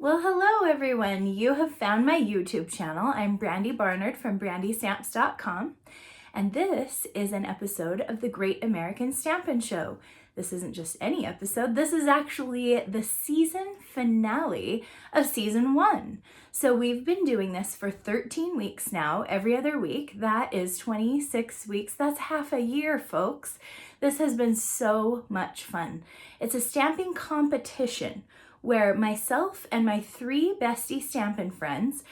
Well, hello everyone. You have found my YouTube channel. I'm Brandy Barnard from brandystamps.com, and this is an episode of the Great American Stampin' Show. This isn't just any episode, this is actually the season finale of season 1. So we've been doing this for 13 weeks now, every other week. That is 26 weeks. That's half a year, folks. This has been so much fun. It's a stamping competition where myself and my 3 bestie Stampin' friends,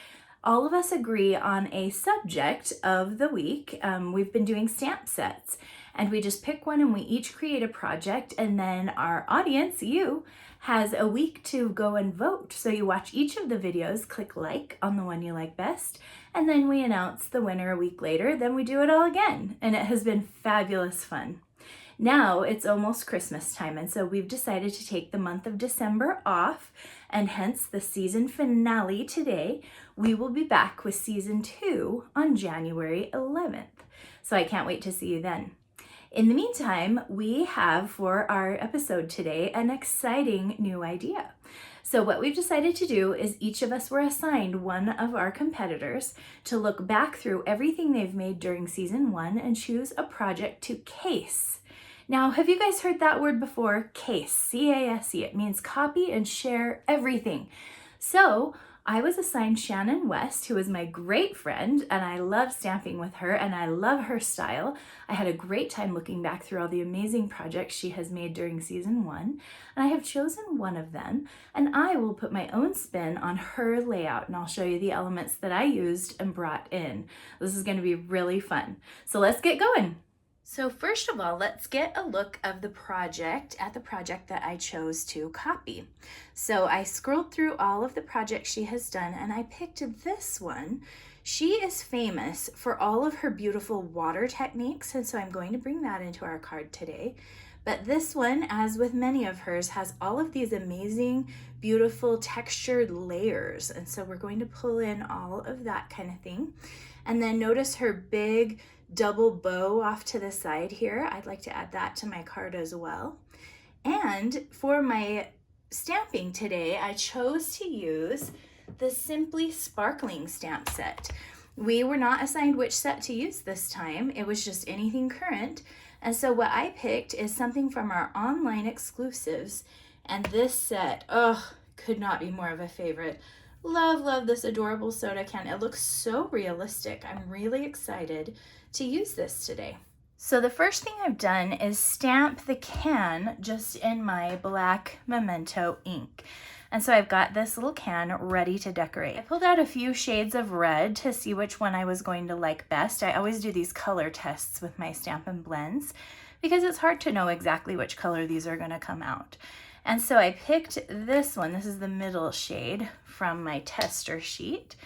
all of us agree on a subject of the week. We've been doing stamp sets, and we just pick one and we each create a project, and then our audience, you, has a week to go and vote. So you watch each of the videos, click like on the one you like best, and then we announce the winner a week later. Then we do it all again, and it has been fabulous fun. Now it's almost Christmas time, and so we've decided to take the month of December off, and hence the season finale today. We will be back with season 2 on January 11th. So I can't wait to see you then. In the meantime, we have for our episode today an exciting new idea. So what we've decided to do is each of us were assigned one of our competitors to look back through everything they've made during season 1 and choose a project to case. Now, have you guys heard that word before? Case, C-A-S-E. It means copy and share everything. So I was assigned Shannon West, who is my great friend, and I love stamping with her, and I love her style. I had a great time looking back through all the amazing projects she has made during season 1, and I have chosen one of them, and I will put my own spin on her layout, and I'll show you the elements that I used and brought in. This is going to be really fun. So let's get going. So first of all, let's get a look of the project that I chose to copy. So I scrolled through all of the projects she has done, and I picked this one. She is famous for all of her beautiful water techniques, and so I'm going to bring that into our card today. But this one, as with many of hers, has all of these amazing, beautiful textured layers. And so we're going to pull in all of that kind of thing. And then notice her big double bow off to the side here. I'd like to add that to my card as well. And for my stamping today, I chose to use the Simply Sparkling stamp set. We were not assigned which set to use this time. It was just anything current. And so what I picked is something from our online exclusives. And this set, could not be more of a favorite. Love this adorable soda can. It looks so realistic. I'm really excited to use this today. So the first thing I've done is stamp the can just in my black Memento ink. And so I've got this little can ready to decorate. I pulled out a few shades of red to see which one I was going to like best. I always do these color tests with my Stampin' Blends because it's hard to know exactly which color these are going to come out. And so I picked this one. This is the middle shade from my tester sheet.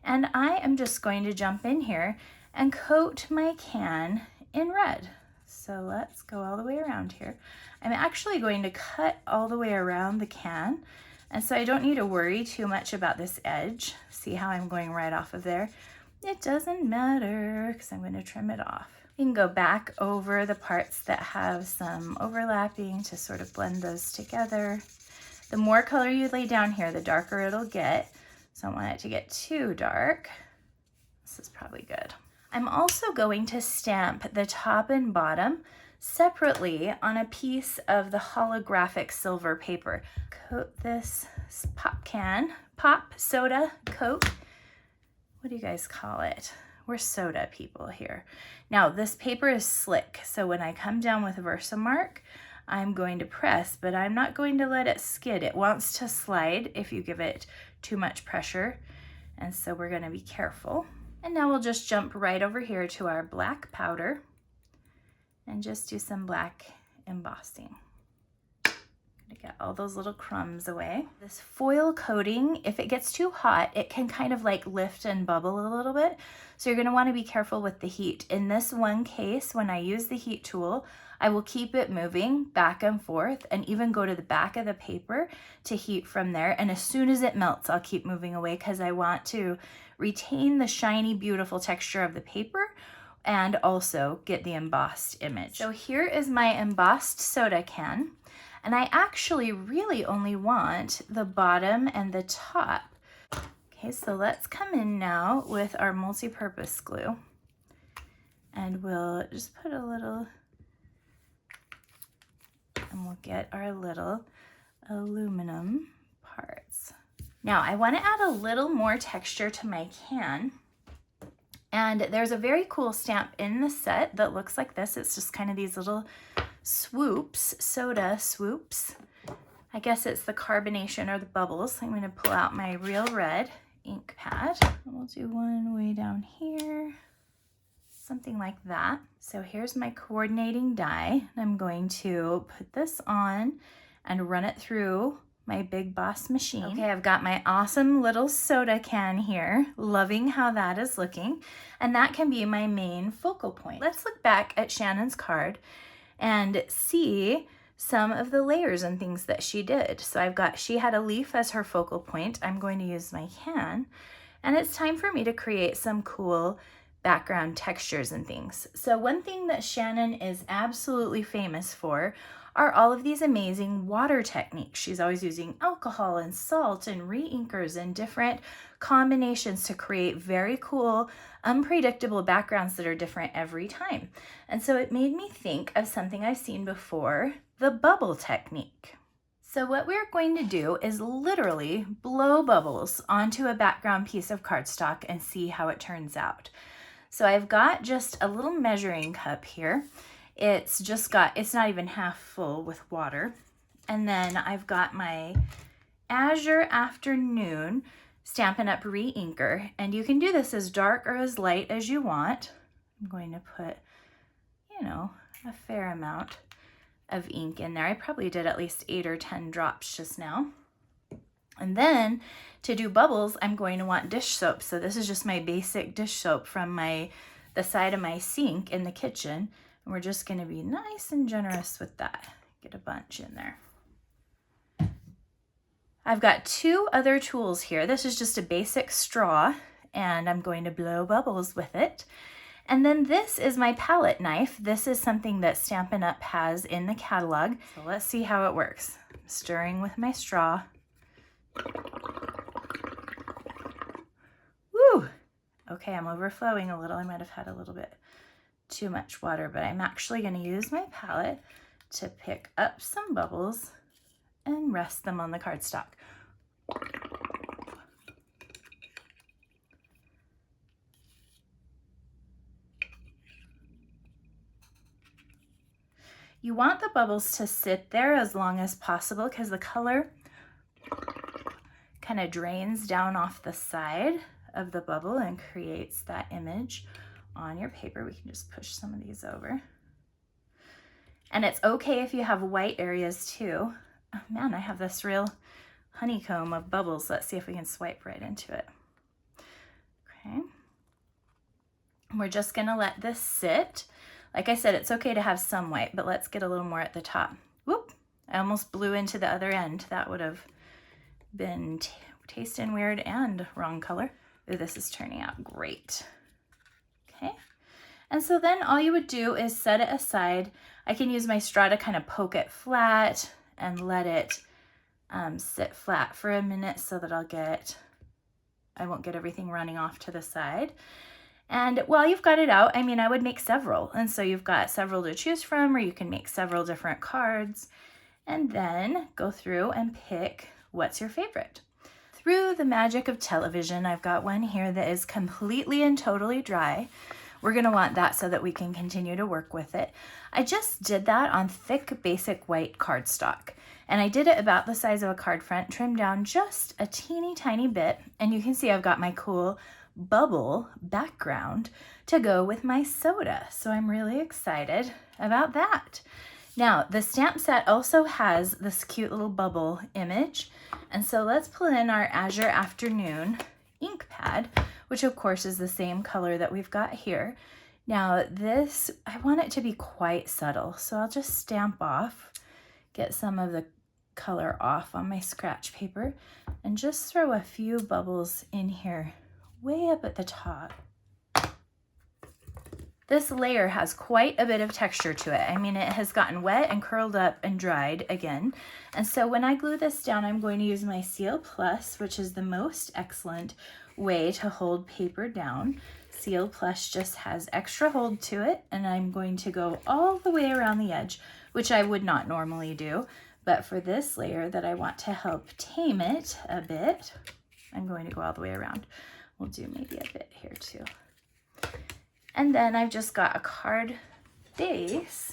And I am just going to jump in here and coat my can in red. So let's go all the way around here. I'm actually going to cut all the way around the can, and so I don't need to worry too much about this edge. See how I'm going right off of there? It doesn't matter because I'm going to trim it off. You can go back over the parts that have some overlapping to sort of blend those together. The more color you lay down here, the darker it'll get. So I don't want it to get too dark. This is probably good. I'm also going to stamp the top and bottom separately on a piece of the holographic silver paper. Coat this pop soda coat. What do you guys call it? We're soda people here. Now this paper is slick, so when I come down with Versamark, I'm going to press, but I'm not going to let it skid. It wants to slide if you give it too much pressure, and so we're going to be careful. And now we'll just jump right over here to our black powder and just do some black embossing. To get all those little crumbs away. This foil coating, if it gets too hot, it can kind of like lift and bubble a little bit. So you're going to want to be careful with the heat. In this one case, when I use the heat tool, I will keep it moving back and forth and even go to the back of the paper to heat from there. And as soon as it melts, I'll keep moving away because I want to retain the shiny, beautiful texture of the paper and also get the embossed image. So here is my embossed soda can. And I actually really only want the bottom and the top. Okay, so let's come in now with our multi-purpose glue. And we'll just put a little, and we'll get our little aluminum parts. Now I want to add a little more texture to my can. And there's a very cool stamp in the set that looks like this. It's just kind of these little swoops, soda swoops. I guess it's the carbonation or the bubbles. I'm going to pull out my Real Red ink pad. We'll do one way down here, something like that. So here's my coordinating die. I'm going to put this on and run it through my Big Boss machine. Okay, I've got my awesome little soda can here. Loving how that is looking. And that can be my main focal point. Let's look back at Shannon's card and see some of the layers and things that she did. So she had a leaf as her focal point. I'm going to use my can. And it's time for me to create some cool background textures and things. So one thing that Shannon is absolutely famous for are all of these amazing water techniques. She's always using alcohol and salt and re-inkers and different combinations to create very cool, unpredictable backgrounds that are different every time. And so it made me think of something I've seen before, the bubble technique. So what we're going to do is literally blow bubbles onto a background piece of cardstock and see how it turns out. So I've got just a little measuring cup here. It's not even half full with water. And then I've got my Azure Afternoon Stampin' Up! Re-inker. And you can do this as dark or as light as you want. I'm going to put, a fair amount of ink in there. I probably did at least 8 or 10 drops just now. And then to do bubbles, I'm going to want dish soap. So this is just my basic dish soap from the side of my sink in the kitchen. And we're just going to be nice and generous with that. Get a bunch in there. I've got 2 other tools here. This is just a basic straw, and I'm going to blow bubbles with it. And then this is my palette knife. This is something that Stampin' Up! Has in the catalog. So let's see how it works. I'm stirring with my straw. Woo! Okay, I'm overflowing a little. I might have had a little bit too much water, but I'm actually going to use my palette to pick up some bubbles and rest them on the cardstock. You want the bubbles to sit there as long as possible because the color kind of drains down off the side of the bubble and creates that image on your paper. We can just push some of these over. And it's okay if you have white areas too. Oh man, I have this real honeycomb of bubbles. Let's see if we can swipe right into it. Okay. We're just gonna let this sit. Like I said, it's okay to have some white, but let's get a little more at the top. Whoop, I almost blew into the other end. That would have been tasting weird and wrong color. Ooh, this is turning out great. Okay, and so then all you would do is set it aside. I can use my straw to kind of poke it flat and let it sit flat for a minute so that I won't get everything running off to the side. And while you've got it out, I would make several. And so you've got several to choose from, or you can make several different cards and then go through and pick what's your favorite. Through the magic of television, I've got one here that is completely and totally dry. We're gonna want that so that we can continue to work with it. I just did that on thick, basic white cardstock. And I did it about the size of a card front, trimmed down just a teeny tiny bit. And you can see I've got my cool bubble background to go with my soda. So I'm really excited about that. Now, the stamp set also has this cute little bubble image. And so let's pull in our Azure Afternoon ink pad, which of course is the same color that we've got here. Now this, I want it to be quite subtle. So I'll just stamp off, get some of the color off on my scratch paper, and just throw a few bubbles in here, way up at the top. This layer has quite a bit of texture to it. I mean, it has gotten wet and curled up and dried again. And so when I glue this down, I'm going to use my Seal Plus, which is the most excellent way to hold paper down. Seal Plus just has extra hold to it, and I'm going to go all the way around the edge, which I would not normally do. But for this layer that I want to help tame it a bit, I'm going to go all the way around. We'll do maybe a bit here too. And then I've just got a card base.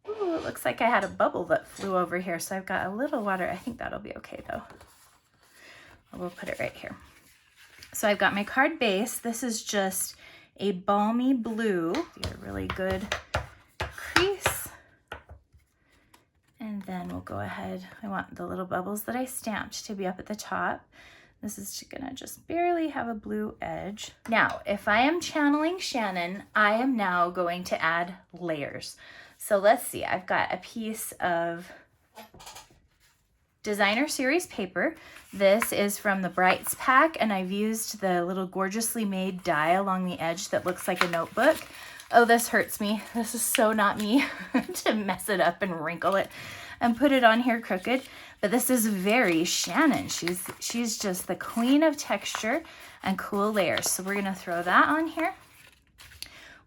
Ooh, it looks like I had a bubble that flew over here, so I've got a little water. I think that'll be okay though. We'll put it right here. So I've got my card base. This is just a Balmy Blue. Get a really good crease. And then we'll go ahead. I want the little bubbles that I stamped to be up at the top. This is gonna just barely have a blue edge. Now, if I am channeling Shannon, I am now going to add layers. So let's see, I've got a piece of Designer Series paper. This is from the Brights pack, and I've used the little gorgeously made die along the edge that looks like a notebook. Oh, this hurts me. This is so not me to mess it up and wrinkle it and put it on here crooked. But this is very Shannon. She's just the queen of texture and cool layers. So we're gonna throw that on here.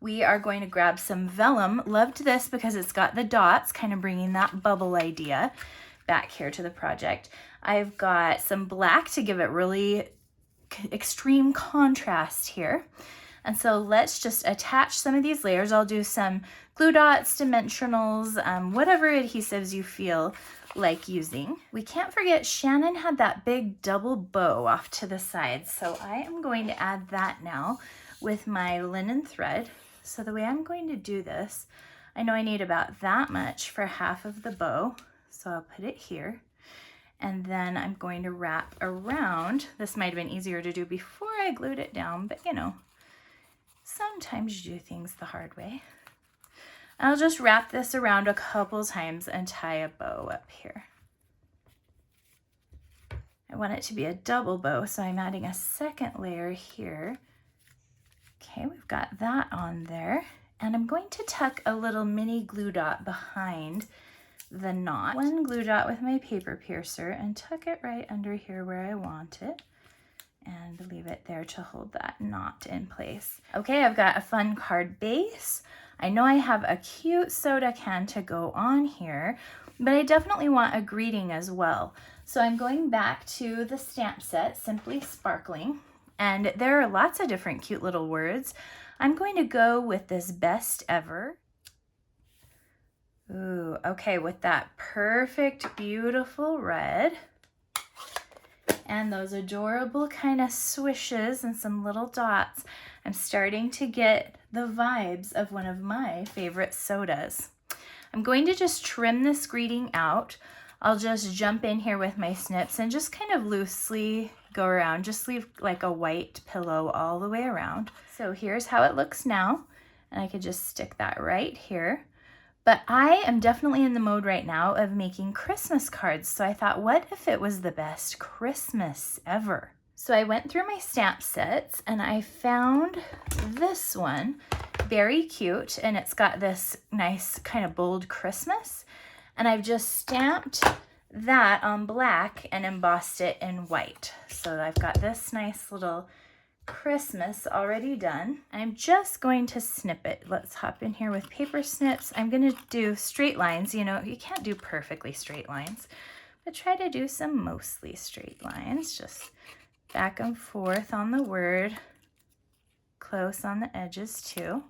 We are going to grab some vellum. Loved this because it's got the dots, kind of bringing that bubble idea back here to the project. I've got some black to give it really extreme contrast here. And so let's just attach some of these layers. I'll do some glue dots, dimensionals, whatever adhesives you feel like using. We can't forget Shannon had that big double bow off to the side. So I am going to add that now with my linen thread. So the way I'm going to do this, I know I need about that much for half of the bow. So I'll put it here. And then I'm going to wrap around. This might have been easier to do before I glued it down, but you know, sometimes you do things the hard way. I'll just wrap this around a couple times and tie a bow up here. I want it to be a double bow, so I'm adding a second layer here. Okay, we've got that on there. And I'm going to tuck a little mini glue dot behind the knot. One glue dot with my paper piercer and tuck it right under here where I want it. And leave it there to hold that knot in place. Okay, I've got a fun card base. I know I have a cute soda can to go on here, but I definitely want a greeting as well. So I'm going back to the stamp set, Simply Sparkling, and there are lots of different cute little words. I'm going to go with this Best Ever. Ooh, okay, with that perfect, beautiful red. And those adorable kind of swishes and some little dots. I'm starting to get the vibes of one of my favorite sodas. I'm going to just trim this greeting out. I'll just jump in here with my snips and just kind of loosely go around. Just leave like a white pillow all the way around. So here's how it looks now. And I could just stick that right here. But I am definitely in the mode right now of making Christmas cards. So I thought, what if it was the best Christmas ever? So I went through my stamp sets and I found this one, Beary Cute, and it's got this nice kind of bold Christmas. And I've just stamped that on black and embossed it in white. So I've got this nice little Christmas already done. I'm just going to snip it. Let's hop in here with paper snips. I'm going to do straight lines. You know, you can't do perfectly straight lines, but try to do some mostly straight lines. Just back and forth on the word, close on the edges too.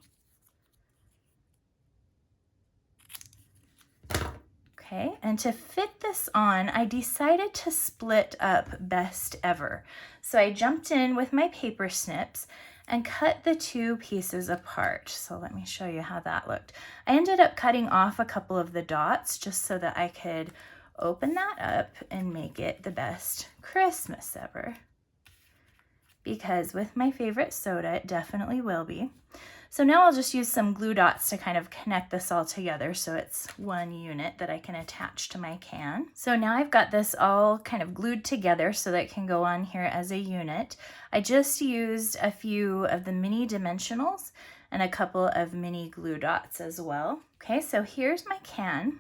Okay, and to fit this on, I decided to split up Best Ever. So I jumped in with my paper snips and cut the two pieces apart. So let me show you how that looked. I ended up cutting off a couple of the dots just so that I could open that up and make it the best Christmas ever. Because with my favorite soda, it definitely will be. So now I'll just use some glue dots to kind of connect this all together so it's one unit that I can attach to my can. So now I've got this all kind of glued together so that it can go on here as a unit. I just used a few of the mini dimensionals and a couple of mini glue dots as well. Okay, so here's my can.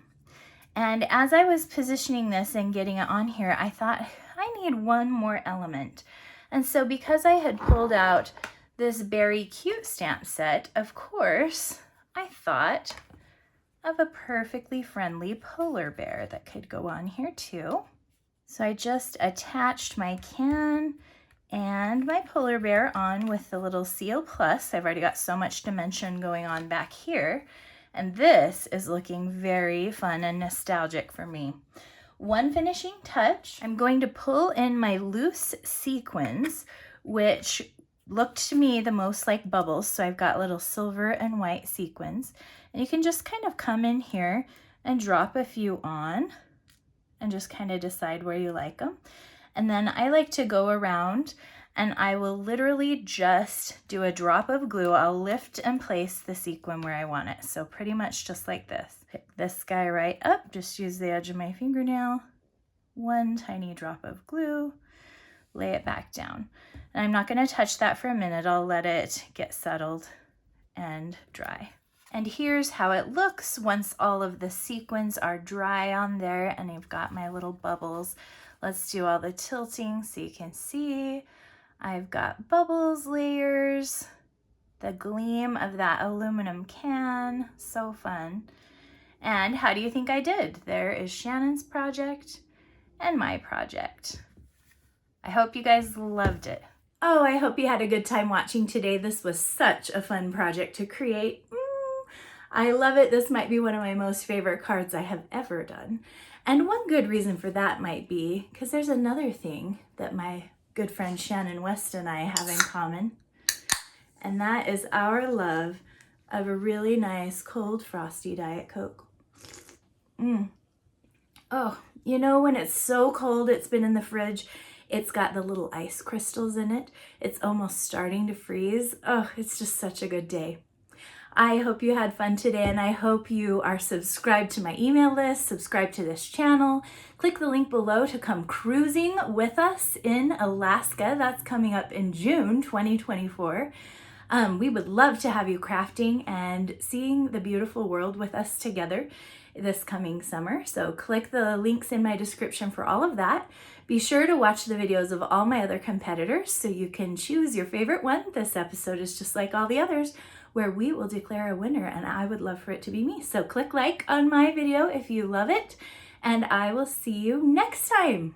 And as I was positioning this and getting it on here, I thought I need one more element. And so because I had pulled out this Beary Cute stamp set, of course, I thought of a perfectly friendly polar bear that could go on here too. So I just attached my can and my polar bear on with the little Seal Plus. I've already got so much dimension going on back here. And this is looking very fun and nostalgic for me. One finishing touch, I'm going to pull in my loose sequins, which looked to me the most like bubbles. So I've got little silver and white sequins. And you can just kind of come in here and drop a few on and just kind of decide where you like them. And then I like to go around and I will literally just do a drop of glue. I'll lift and place the sequin where I want it. So pretty much just like this. Pick this guy right up, just use the edge of my fingernail, one tiny drop of glue, lay it back down. And I'm not gonna touch that for a minute. I'll let it get settled and dry. And here's how it looks once all of the sequins are dry on there and I've got my little bubbles. Let's do all the tilting so you can see. I've got bubbles layers, the gleam of that aluminum can, so fun. And how do you think I did? There is Shannon's project and my project. I hope you guys loved it. Oh, I hope you had a good time watching today. This was such a fun project to create. I love it. This might be one of my most favorite cards I have ever done. And one good reason for that might be because there's another thing that my good friend Shannon West and I have in common. And that is our love of a really nice cold frosty Diet Coke. Oh, you know when it's so cold, it's been in the fridge, it's got the little ice crystals in it. It's almost starting to freeze. Oh, it's just such a good day. I hope you had fun today and I hope you are subscribed to my email list, subscribe to this channel. Click the link below to come cruising with us in Alaska. That's coming up in June 2024. We would love to have you crafting and seeing the beautiful world with us together this coming summer. So click the links in my description for all of that. Be sure to watch the videos of all my other competitors so you can choose your favorite one. This episode is just like all the others, where we will declare a winner, and I would love for it to be me. So click like on my video if you love it, and I will see you next time.